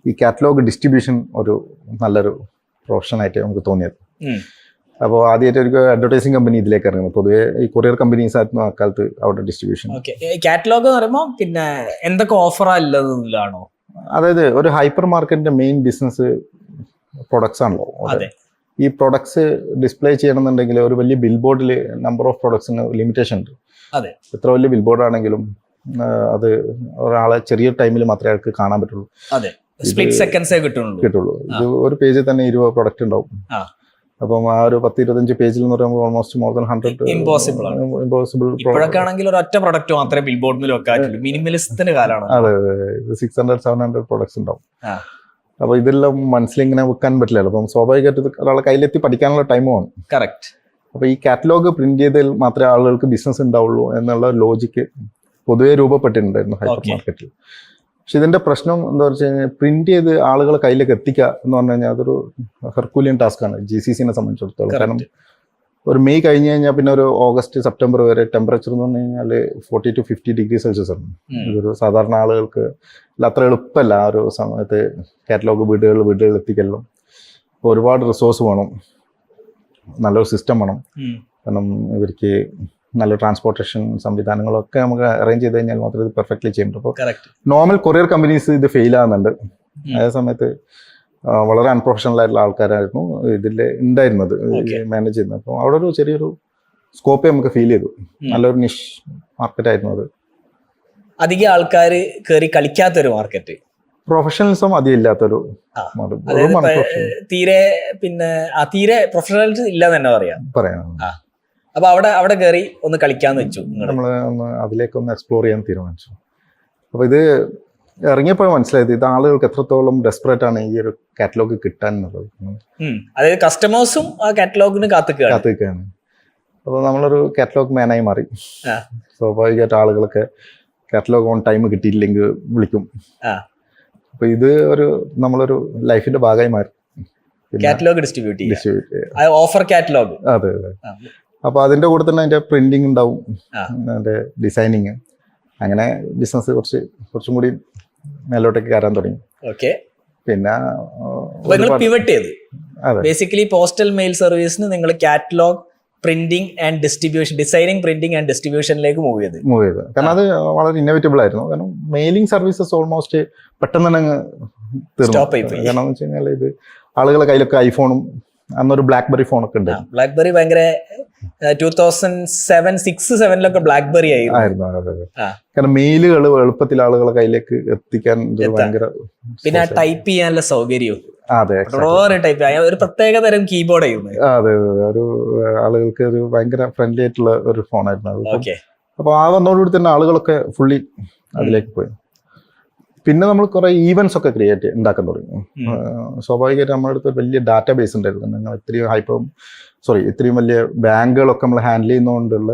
ഈ catalogue distribution ഒരു നല്ലൊരു പ്രൊഫഷനായിട്ട് നമുക്ക് തോന്നിയത്. അപ്പോൾ ആദ്യമായിട്ട് ഒരു അഡ്വർടൈസിങ് കമ്പനി ഇതിലേക്ക് ഇറങ്ങുന്നത്. പൊതുവെ ഈ കൊറിയർ കമ്പനീസ് ആയിരുന്നു ആ കാലത്ത് അവിടെ ഡിസ്ട്രിബ്യൂഷൻ. കാറ്റലോഗ് എന്ന് പറയുമ്പോൾ പിന്നെ എന്തൊക്കെ ഓഫറാ ഉള്ളതാണോ? അതായത് ഒരു ഹൈപ്പർ മാർക്കറ്റിന്റെ മെയിൻ ബിസിനസ് പ്രൊഡക്ട്സ് ആണല്ലോ. ഈ പ്രൊഡക്ട്സ് ഡിസ്പ്ലേ ചെയ്യണമെന്നുണ്ടെങ്കിൽ ഒരു വലിയ ബിൽ ബോർഡിൽ നമ്പർ ഓഫ് പ്രൊഡക്ട്സിന് ലിമിറ്റേഷൻ ഉണ്ട്. എത്ര വലിയ ബിൽ ബോർഡ് ആണെങ്കിലും അത് ഒരാളെ ചെറിയ ടൈമിൽ മാത്രമേ അയാൾക്ക് കാണാൻ പറ്റുള്ളൂ. സ്പ്ലിറ്റ് സെക്കൻഡ്സേ കിട്ടുള്ളൂ. ഇത് ഒരു പേജിൽ തന്നെ 20 പ്രൊഡക്റ്റ് ഉണ്ടാവും. അപ്പം ആ ഒരു 10-25 പേജിൽ എന്ന് പറയുമ്പോൾ ഓൾമോസ്റ്റ് മോർ ദാൻ 100 ഇമ്പോസിബിൾ. ഇപ്പോഴൊക്കെയാണെങ്കിൽ ഒരു ഒറ്റ പ്രൊഡക്റ്റ് മാത്രമേ ബിൽ ബോർഡിൽ വെക്കാറ്റുള്ളൂ. മിനിമലിസത്തിന്റെ കാലമാണ്. അതെ, 600-700 പ്രൊഡക്ട്സ് ഉണ്ടാവും. അപ്പൊ ഇതെല്ലാം മനസ്സിലിങ്ങനെ വെക്കാൻ പറ്റില്ലല്ലോ. അപ്പം സ്വാഭാവികമായിട്ട് ഒരാളെ കയ്യിലെത്തി പഠിക്കാനുള്ള ടൈമുമാണ്. കറക്റ്റ്. അപ്പൊ ഈ കാറ്റലോഗ് പ്രിന്റ് ചെയ്തതിൽ മാത്രമേ ആളുകൾക്ക് ബിസിനസ് ഉണ്ടാവുള്ളൂ എന്നുള്ള ലോജിക്ക് പൊതുവെ രൂപപ്പെട്ടിട്ടുണ്ടായിരുന്നു ഹൈപ്പർ മാർക്കറ്റിൽ. പക്ഷെ ഇതിന്റെ പ്രശ്നം എന്താ വെച്ച് കഴിഞ്ഞാൽ പ്രിന്റ് ചെയ്ത് ആളുകളെ കയ്യിലേക്ക് എത്തിക്കുക എന്ന് പറഞ്ഞു കഴിഞ്ഞാൽ അതൊരു ഹെർക്കുലിയൻ ടാസ്ക് ആണ് GCCനെ സംബന്ധിച്ചിടത്തോളം. കാരണം ഒരു മെയ് കഴിഞ്ഞ് കഴിഞ്ഞാൽ പിന്നെ ഒരു ഓഗസ്റ്റ് സെപ്റ്റംബർ വരെ ടെമ്പറേച്ചർ എന്ന് പറഞ്ഞു കഴിഞ്ഞാൽ 40 to 50 ഡിഗ്രി സെൽഷ്യസ് ആണ്. ഇതൊരു സാധാരണ ആളുകൾക്ക് അത്ര എളുപ്പമല്ല ആ ഒരു സമയത്ത് കാറ്റലോഗ് വീടുകളിൽ എത്തിക്കല്ലോ. ഒരുപാട് റിസോഴ്സ് വേണം, നല്ലൊരു സിസ്റ്റം വേണം. കാരണം ഇവർക്ക് നല്ല ട്രാൻസ്പോർട്ടേഷൻ സംവിധാനങ്ങളൊക്കെ നമുക്ക് അറേഞ്ച് ചെയ്ത് കഴിഞ്ഞാൽ മാത്രമേ ഇത് പെർഫെക്റ്റ്ലി ചെയ്യാൻ പറ്റൂ. അപ്പോൾ നോർമൽ കൊറിയർ കമ്പനീസ് ഇത് ഫെയിൽ ആകുന്നുണ്ട്. അതേ സമയത്ത് വളരെ അൺപ്രൊഫഷണൽ ആയിട്ടുള്ള ആൾക്കാരായിരുന്നു ഇതിൽ ഉണ്ടായിരുന്നത്, മാനേജ് ചെയ്യുന്നത്. അപ്പോൾ അവിടെ ഒരു ചെറിയൊരു സ്കോപ്പ് നമുക്ക് ഫീൽ ചെയ്തു. നല്ലൊരു നിഷ് മാർക്കറ്റ് ആയിരുന്നു അത്. അധികം ആൾക്കാർ കയറി കളിക്കാത്തൊരു മാർക്കറ്റ്, പ്രൊഫഷണലിസം അധികം ഇല്ലാത്തൊരു തീരെ പ്രൊഫഷണൽസ് ഇല്ല തന്നെ പറയാം. അപ്പൊ അവിടെ കയറി ഒന്ന് കളിക്കാന്ന് വെച്ചു. നമ്മൾ ഒന്ന് അതിലേക്കൊന്ന് എക്സ്പ്ലോർ ചെയ്യാൻ തീരുമാനിച്ചു. അപ്പൊ ഇത് ഇറങ്ങിയപ്പോൾ മനസ്സിലായത് ഇത് ആളുകൾക്ക് എത്രത്തോളം ഡെസ്പറേറ്റ് ആണ് ഈ ഒരു കാറ്റലോഗ് കിട്ടാൻ എന്നുള്ളത്. അതായത് കസ്റ്റമേഴ്സും ആ കാറ്റലോഗിന് കാത്തിക്കുകയാണ്. അപ്പോൾ നമ്മളൊരു കാറ്റലോഗ് മാനായി മാറി. സ്വാഭാവികമായിട്ട് ആളുകളൊക്കെ കാറ്റലോഗ് ഓൺ ടൈം കിട്ടിയില്ലെങ്കിൽ വിളിക്കും. അപ്പൊ ഇത് നമ്മളൊരു ലൈഫിന്റെ ഭാഗമായി മാറി. Catalogue distribute offer catalogue. അതെ. അപ്പൊ അതിന്റെ കൂടെ തന്നെ അതിന്റെ പ്രിന്റിങ് ഉണ്ടാവും, അതിന്റെ ഡിസൈനിങ്. അങ്ങനെ ബിസിനസ് കുറച്ചും കൂടി മേലോട്ടേക്ക് കയറാൻ തുടങ്ങി. പിന്നെ ബേസിക്കലി പോസ്റ്റൽ മെയിൽ സർവീസിന് നിങ്ങൾ catalogue printing and distribution, designing, printing and ഡിസ്ട്രിബ്യൂഷനിലേക്ക് മൂവ് ചെയ്ത്. കാരണം അത് വളരെ ഇന്നോവേറ്റബിൾ ആയിരുന്നു. കാരണം മെയിലിംഗ് സർവീസസ് ഓൾമോസ്റ്റ് പെട്ടെന്ന് തന്നെ തീർന്നു. കാരണം എന്ന് വെച്ച് കഴിഞ്ഞാൽ ഇത് ആളുകളുടെ കയ്യിലൊക്കെ ഐഫോണും അന്നൊരു ബ്ലാക്ക്ബെറി ഫോണൊക്കെ ഉണ്ട്. ബ്ലാക്ക്ബെറി ഭയങ്കര 2007-6-7 ബ്ലാക്ക്ബെറി ആയിരുന്നു. കാരണം മെയിലുകൾ എളുപ്പത്തിൽ ആളുകളെ കയ്യിലേക്ക് എത്തിക്കാൻ ഭയങ്കര, പിന്നെ ടൈപ്പ് ചെയ്യാനുള്ള സൗകര്യവും. അതെ, ഒരു പ്രത്യേക തരം കീബോർഡ് ആയിരുന്നു. അതെ, ഒരു ആളുകൾക്ക് ഒരു ഭയങ്കര ഫ്രണ്ട്ലി ആയിട്ടുള്ള ഒരു ഫോണായിരുന്നു അത്. അപ്പൊ ആ വന്നതോടുകൂടി തന്നെ ആളുകളൊക്കെ ഫുള്ളി അതിലേക്ക് പോയി. പിന്നെ നമ്മൾ കുറെ ഈവൻസ് ഒക്കെ ഉണ്ടാക്കാൻ തുടങ്ങി. സ്വാഭാവികമായിട്ട് നമ്മുടെ അടുത്ത് വലിയ ഡാറ്റാ ബേസ് ഉണ്ടായിരുന്നു. ഞങ്ങൾ ഇത്രയും വലിയ ബാങ്കുകളൊക്കെ നമ്മൾ ഹാൻഡിൽ ചെയ്യുന്നതുകൊണ്ടുള്ള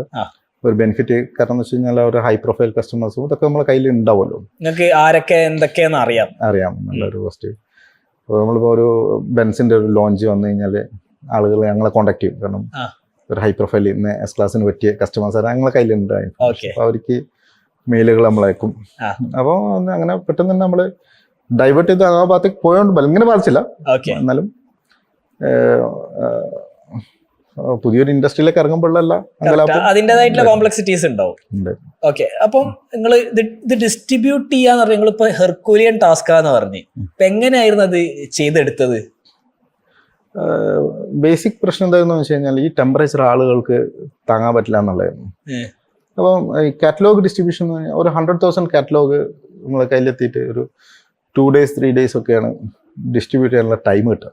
ഒരു ബെനിഫിറ്റ്. കാരണം എന്ന് വെച്ച് കഴിഞ്ഞാൽ ഒരു ഹൈ പ്രൊഫൈൽ കസ്റ്റമേഴ്സും ഇതൊക്കെ നമ്മളെ കയ്യിൽ ഉണ്ടാവുമല്ലോ. നിങ്ങൾക്ക് ആരൊക്കെ എന്തൊക്കെയാന്ന് അറിയാം നല്ലൊരു ഫസ്റ്റ്. അപ്പോൾ നമ്മളിപ്പോൾ ഒരു ബെൻസിന്റെ ഒരു ലോഞ്ച് വന്നു കഴിഞ്ഞാൽ ആളുകൾ ഞങ്ങളെ കോൺടാക്ട് ചെയ്യും. കാരണം ഒരു ഹൈ പ്രൊഫൈൽ ഇന്ന് S ക്ലാസ്സിന് പറ്റിയ കസ്റ്റമേഴ്സ് ഞങ്ങളെ കയ്യിലുണ്ടായിരുന്നു. അപ്പോൾ അവർക്ക് മെയിലുകൾ നമ്മളയക്കും. അപ്പോൾ അങ്ങനെ പെട്ടെന്ന് തന്നെ നമ്മൾ ഡൈവേർട്ട് ചെയ്ത് ആ ഭാഗത്തേക്ക് പോയോണ്ട് ഇങ്ങനെ ബാധിച്ചില്ല. എന്നാലും പുതിയൊരു ഇൻഡസ്ട്രിയിലേക്ക് ഇറങ്ങുമ്പോഴല്ല അതിൻ്റെതായിട്ടുള്ള കോംപ്ലക്സിറ്റീസ് ഉണ്ടാവും. ഓക്കെ, അപ്പം നിങ്ങൾ ഇത് ഡിസ്ട്രിബ്യൂട്ട് ചെയ്യാന്ന് പറഞ്ഞാൽ നിങ്ങളിപ്പോ ഹെർക്കുലിയൻ ടാസ്കാന്ന് പറഞ്ഞു. ഇപ്പൊ എങ്ങനെയായിരുന്നു അത് ചെയ്തെടുത്തത്? ബേസിക് പ്രശ്നം എന്തായിരുന്നു വെച്ച് കഴിഞ്ഞാൽ ഈ ടെമ്പറേച്ചർ ആളുകൾക്ക് താങ്ങാൻ പറ്റില്ല എന്നുള്ളതായിരുന്നു. അപ്പം ഈ കാറ്റലോഗ് ഡിസ്ട്രിബ്യൂഷൻ ഒരു 100,000 കാറ്റലോഗ് നമ്മളെ കയ്യിലെത്തിയിട്ട് ഒരു 2 days 3 days ഒക്കെയാണ് ഡിസ്ട്രിബ്യൂട്ട് ചെയ്യാനുള്ള ടൈം കിട്ടുക.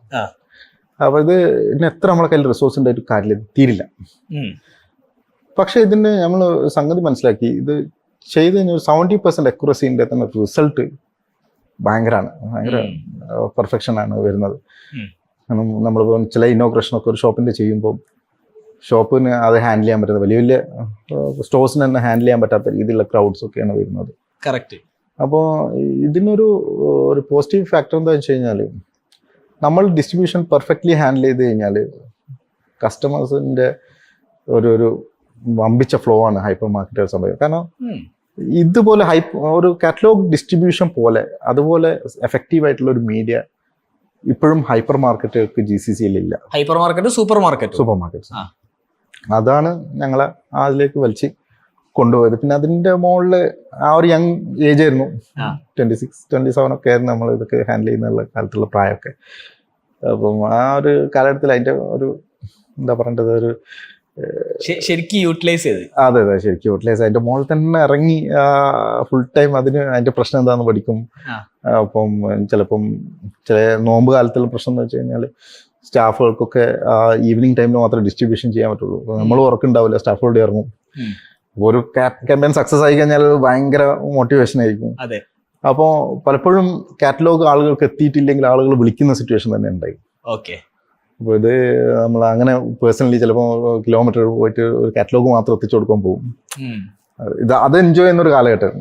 അപ്പോൾ ഇതിന് എത്ര നമ്മളെ കയ്യിൽ റിസോഴ്സ് ഉണ്ടായിട്ട് കാര്യമില്ല, തീരില്ല. പക്ഷെ ഇതിന് നമ്മൾ സംഗതി മനസ്സിലാക്കി, ഇത് ചെയ്ത് കഴിഞ്ഞാൽ 70% അക്യുറസിൻ്റെ തന്നെ റിസൾട്ട് ഭയങ്കര പെർഫെക്ഷനാണ് വരുന്നത്. കാരണം നമ്മളിപ്പോൾ ചില ഇനോഗ്രേഷനൊക്കെ ഒരു ഷോപ്പിൻ്റെ ചെയ്യുമ്പോൾ ഷോപ്പിന് അത് ഹാൻഡിൽ ചെയ്യാൻ പറ്റുന്നത് വലിയ വലിയ സ്റ്റോഴ്സിന് തന്നെ ഹാൻഡിൽ ചെയ്യാൻ പറ്റാത്ത രീതിയിലുള്ള ക്രൗഡ്സ് ഒക്കെയാണ് വരുന്നത്. കറക്റ്റ്. അപ്പോൾ ഇതിനൊരു പോസിറ്റീവ് ഫാക്ടർ എന്താ വെച്ച് കഴിഞ്ഞാൽ നമ്മൾ ഡിസ്ട്രിബ്യൂഷൻ പെർഫെക്റ്റ്ലി ഹാൻഡിൽ ചെയ്ത് കഴിഞ്ഞാൽ കസ്റ്റമേഴ്സിൻ്റെ ഒരു വമ്പിച്ച ഫ്ലോ ആണ് ഹൈപ്പർ മാർക്കറ്റുകൾ സംഭവിക്കുക. കാരണം ഇതുപോലെ ഒരു കാറ്റലോഗ് ഡിസ്ട്രിബ്യൂഷൻ പോലെ അതുപോലെ എഫക്റ്റീവ് ആയിട്ടുള്ള ഒരു മീഡിയ ഇപ്പോഴും ഹൈപ്പർ മാർക്കറ്റുകൾക്ക് GCCയിൽ ഇല്ല. ഹൈപ്പർ മാർക്കറ്റ്, സൂപ്പർ മാർക്കറ്റ്, അതാണ് ഞങ്ങളെ അതിലേക്ക് വലിച്ച് കൊണ്ടുപോയത്. പിന്നെ അതിന്റെ മുകളിൽ ആ ഒരു യങ് ഏജ് ആയിരുന്നു, 26, 27 ഒക്കെ ആയിരുന്നു നമ്മൾ ഇതൊക്കെ ഹാൻഡിൽ ചെയ്യുന്നുള്ള കാലത്തുള്ള പ്രായമൊക്കെ. അപ്പം ആ ഒരു കാലഘട്ടത്തിൽ അതിന്റെ ഒരു എന്താ പറയേണ്ടത്, ഒരു ശരിക്കും യൂട്ടിലൈസ് ചെയ്ത്. അതെ ശരിക്കും യൂട്ടിലൈസ്. അതിന്റെ മുകളിൽ തന്നെ ഇറങ്ങി ഫുൾ ടൈം അതിന്റെ പ്രശ്നം എന്താണെന്ന് പഠിക്കും. അപ്പം ചിലപ്പം ചില നോമ്പ് കാലത്തുള്ള പ്രശ്നം എന്ന് വെച്ച് കഴിഞ്ഞാൽ സ്റ്റാഫുകൾക്കൊക്കെ ഈവനിങ് ടൈമിൽ മാത്രമേ ഡിസ്ട്രിബ്യൂഷൻ ചെയ്യാൻ പറ്റുള്ളൂ. നമ്മൾ ഉറക്കുണ്ടാവില്ല, സ്റ്റാഫുകളുടെ ഇറങ്ങും. അപ്പോൾ ഒരു ക്യാമ്പയിൻ സക്സസ് ആയി കഴിഞ്ഞാൽ ഭയങ്കര മോട്ടിവേഷൻ ആയിരിക്കും. അപ്പോൾ പലപ്പോഴും കാറ്റലോഗ് ആളുകൾക്ക് എത്തിയിട്ടില്ലെങ്കിൽ ആളുകൾ വിളിക്കുന്ന സിറ്റുവേഷൻ തന്നെ ഉണ്ടായി. അപ്പോൾ ഇത് നമ്മൾ അങ്ങനെ പേഴ്സണലി ചിലപ്പോൾ കിലോമീറ്റർ പോയിട്ട് ഒരു കാറ്റലോഗ് മാത്രം എത്തിച്ചു കൊടുക്കാൻ പോകും. അത് എൻജോയ് ചെയ്യുന്ന ഒരു കാലഘട്ടമായിരുന്നു.